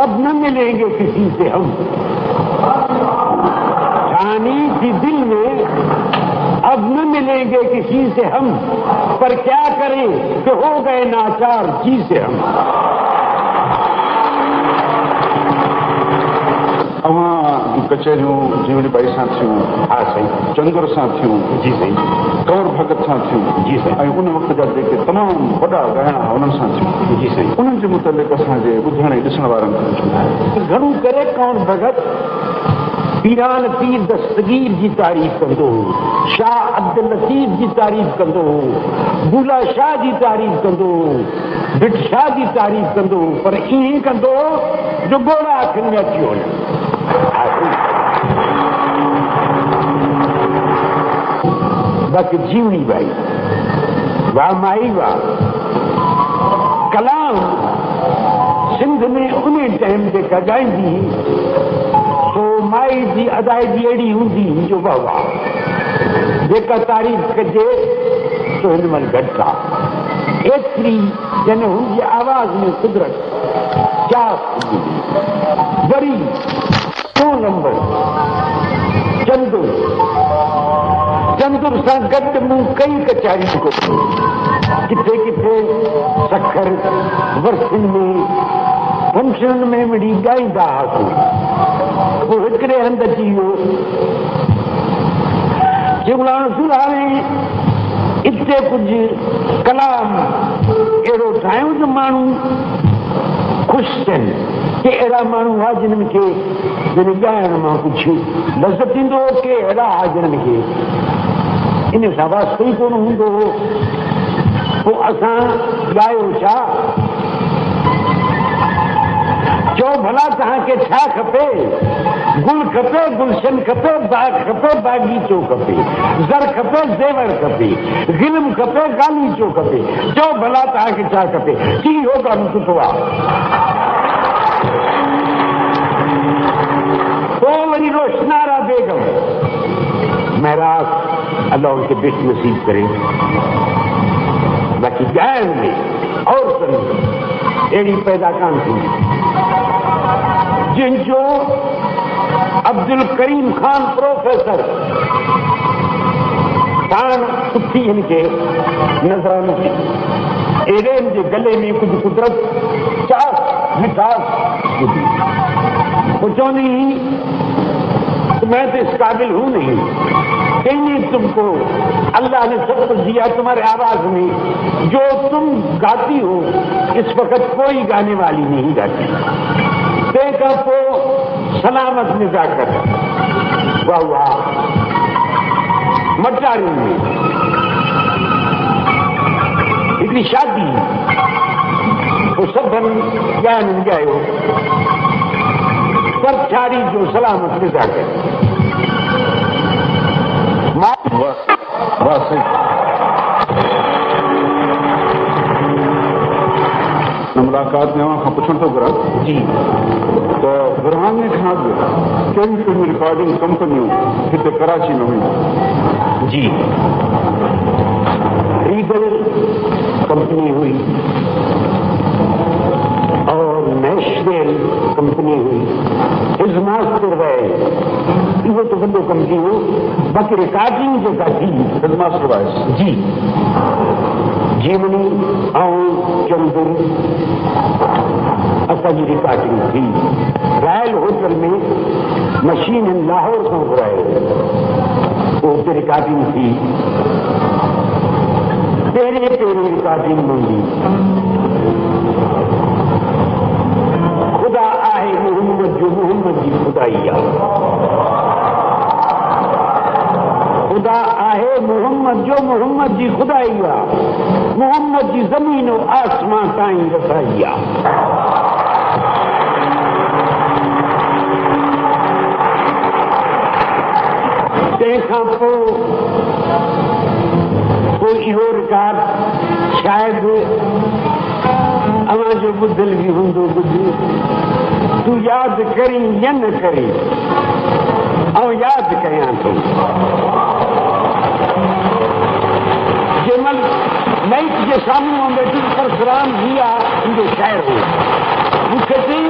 अब न मिलेंगे किसी से हम। ठानी थी दिल में अब न मिलेंगे किसी से हम, पर क्या करें कि हो गए नाचार जी से हम। कचहरियों जीवनीबाई सां थियूं, हा साईं, चंदर सां थियूं, जी साईं, कंवर भगत सां थियूं, जी साईं, ऐं उन वक़्त जा जेके तमामु वॾा ॻाइणा उन्हनि सां थियूं, जी साईं। उन्हनि जे मुतालिक़ असांजे ॿुधण ऐं ॾिसण वारनि खे घणो करे कंवर भगत पीरान पीर दस्तगीर जी तारीफ़ कंदो हो, शाह अब्दुल लतीफ़ जी तारीफ़ कंदो हो, बुला शाह जी तारीफ़ कंदो हो, भिट शाह जी तारीफ़ कंदो हो, पर ईअं कंदो हो जो ॻोड़ा अखियुनि में अची वञे। बाक़ी जीवनी बाई वाह माई वाह, कलाम सिंध में उन टाइम ते ॻाईंदी तो माई जी अदायगी अहिड़ी हूंदी जो वाह वाह, जेका तारीफ़ कजे तो हिन महिल घटि आहे। एतिरी जन हुनजी आवाज़ में कुदरत क्या वरी 2 नंबर चंदुर सां गॾु मूं कई कचहरियूं कयूं, किथे किथे सखर वर्सियुनि में फंक्शन में मिड़ी ॻाईंदा हुआसीं। पोइ हिकिड़े हंधि अची वियो चिवलाण सुराणे इते कुझु कलाम अहिड़ो ठाहियूं जो माण्हू ख़ुशि थियनि कि अहिड़ा माण्हू हुआ जिन्हनि खे जिन ॻाइण मां कुझु लज़त ईंदो हो, के अहिड़ा हुआ जिन्हनि खे इन सां वास्तो ई कोन हूंदो हो। पोइ असां ॻायो छा, चओ भला तव्हांखे छा खपे, गुल खपे, गुलशन खपे, बाग खपे, बागीचो खपे, ज़र खपे, ज़ेवर खपे, गिलम खपे, गालीचो खपे, चओ भला तव्हांखे छा खपे, की हो कमु सुठो आहे। पोइ वरी रोशनारा बेगम महराज अल्लाह उनके बेटी नसीब करे, बाक़ी ॻाइण में औरतुनि अहिड़ी पैदा कान थी जिनजो अब्दुल करीम खान प्रोफेसर पाण सुठी हिनखे नज़र न थी, अहिड़े जे गले में कुझु कुदरत चास मिठास हुई। वो चवंदी मैं तो इस काबिल हूं नहीं, कहीं तुमको अल्लाह ने सब कुछ दिया तुम्हारे आवाज में, जो तुम गाती हो इस वक्त कोई गाने वाली नहीं गाती। देखा तो सलामत निजाकत वाह वाह मटारी में हिकिड़ी शादी वो सभनि ॻाइनि ॻायो पर छाड़ी जो सलामत निजाकत। मुलाकात में खां पुछण थो घुरां जी त बुरहाने खां अॻु कहिड़ी कहिड़ी रिकॉर्डिंग कंपनियूं हिते कराची में हुयूं? जी रीगल कंपनी हुई और नेशनल कंपनी हुई, हिज़मास्टर वए इहो तो वॾो कंपनी हो। बाक़ी रिकॉर्डिंग जेका थी हिज़मास्टर वाइस जी जीवनी ऐं चंदुर असांजी रिकॉर्डिंग थी रॉयल होटल में, मशीन लाहौर खां घुरायो उते रिकॉर्डिंग थी। पहिरीं रिकॉर्डिंग हूंदी खुदा आहे मोहम्मद जो मोहम्मद जी खुदाई आहे, खुदा आहे मोहम्मद जो मोहम्मद जी खुदाई आहे, मोहम्मद जी ज़मीन आसमां ताईं रसाई आहे। तंहिंखां पोइ इहो रिकॉर्ड शायदि अवां जो ॿुधल बि हूंदो, ॿुध तूं यादि करीं या न करीं ऐं यादि कयां थो। जंहिंमहिल माइक जे साम्हूं वेठी परसराम जी आहे मुंहिंजो शाइर हो, मूंखे चई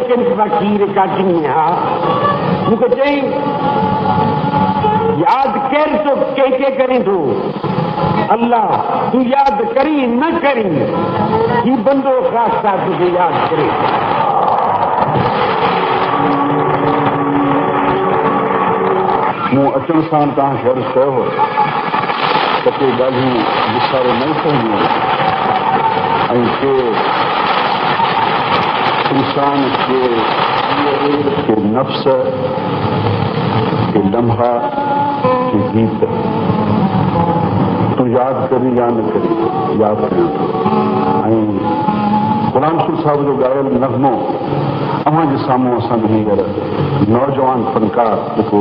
लेकिन फकीर काटनी हा मुझे चई याद कर तो के करें तो अल्लाह तू याद करी न करी कि बंदो खासा तुझे याद करे मूं अचण सां तव्हांखे अर्ज़ु कयो हो त के ॻाल्हियूं विसारे न सघियूं ऐं के इंसान के नफ़्स के लम्हा के गीत तूं यादि करी या न करी यादि करियो ऐं ग़ुलाम सुर साहिब जो ॻायल नग़मो अव्हां जे साम्हूं असां हींअर नौजवान फनकार जेको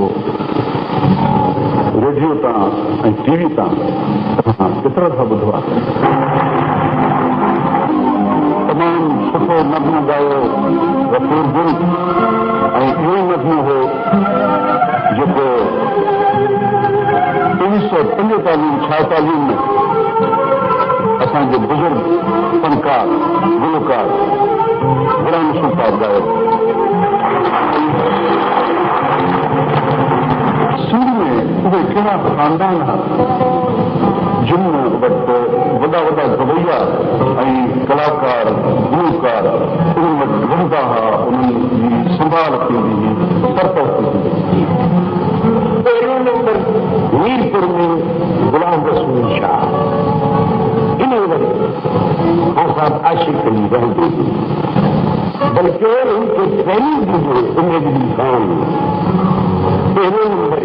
रेडियो तां ऐं टीवी तां केतिरा दफ़ा ॿुधो आहे तमामु सुठो नग़मो ॻायो गफ़ूर गुल ऐं इहो ई नग़मो हो जेको 1945-46 में असांजे बुज़ुर्ग फनकार गुलकार ग़ुलाम सुर साहिब ॻायो सिंध में उहे कहिड़ा ख़ानदान जिन वटि वॾा वॾा गवैया ऐं कलाकार गुलकार उन्हनि वटि रहंदा हुआ उन्हनि जी संभाल थींदी हुई सरपरस्ती थींदी हुई पहिरियों नंबर मीरपुर में गुलाम रसूल शाह इन वटि हाँ साहब आशिक अली रहंदे बल्कि उनके ट्रेनिंग भी हुए उमेदगी खान पहिरियों नंबर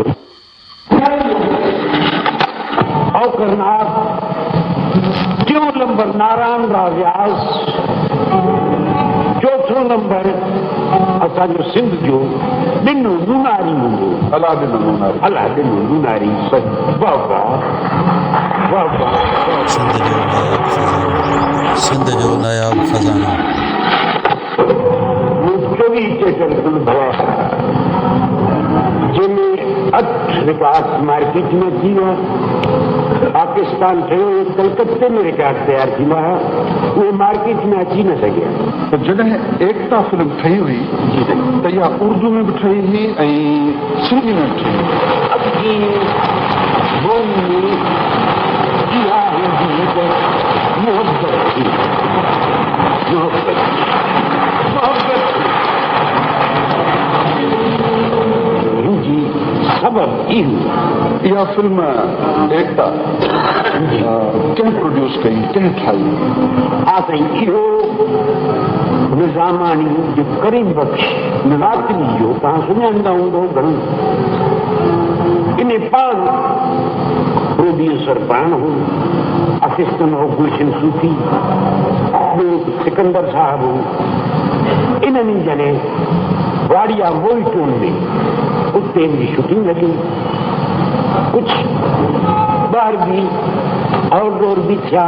और करनाल क्यों नंबर नारायण राव व्यास चौथों नंबर असांजो सिंध जो ॾिनो नूनारी हूंदो अला ॾिनो नूनारी अला ॾिनो नूनारी वाह वाह वाह वाह सिंध जो नायाब खज़ानो 24 चेतन कुल भया जिनमें 8 रिकॉर्ड मार्केट में थी विया पाकिस्तान ठहियो कलकत्ते में रिकॉर्ड तयार थी विया उहे मार्केट में अची न सघिया त जॾहिं एकता फिल्म ठही हुई त इहा उर्दू में बि ठही हुई ऐं सिंधी में बि ठही हुई अब की भूमि में इहा हूंदी त मोहब्बत थी हिनजी सबब इहो इहा फिल्म एकता कंहिं प्रोड्यूस कई कंहिं ठाही हा साईं इहो निज़ामानी जो करीम बख़्श निज़ातनी जो तव्हां सुञाणंदा हूंदो घणो इन पान प्रोड्यूसर पाण हो असिस्टेंट हो गुलशन सूफी ॿियो सिकंदर साहब हो इन्हनि जॾहिं वाड़िया मोइटून में उते इनजी शूटिंग लॻी कुझु ॿार बि आउटडोर भी थिया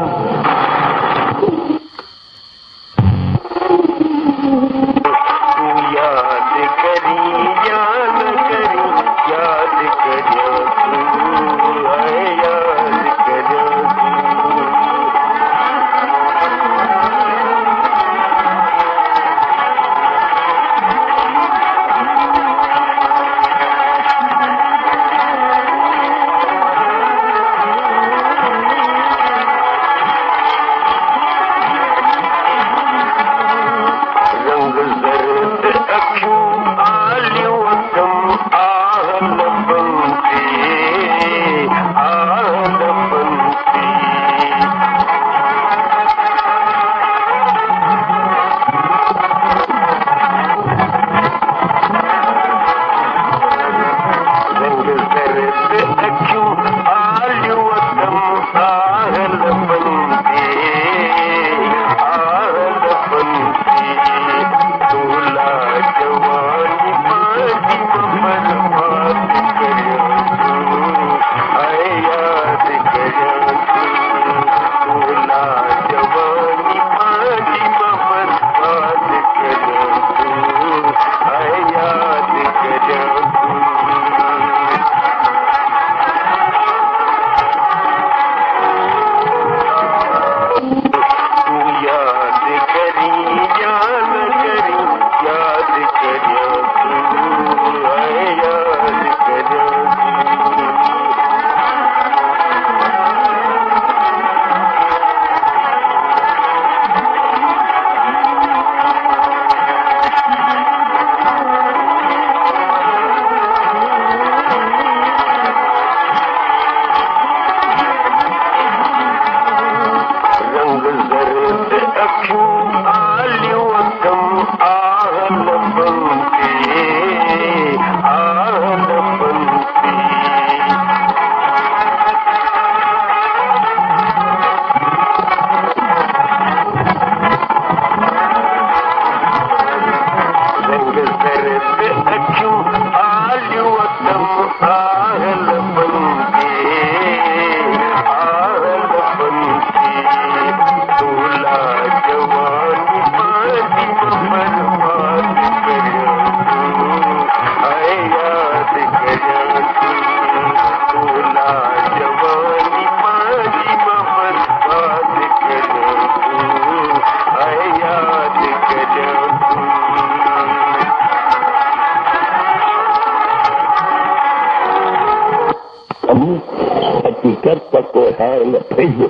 हकीकत पको हार न भेजो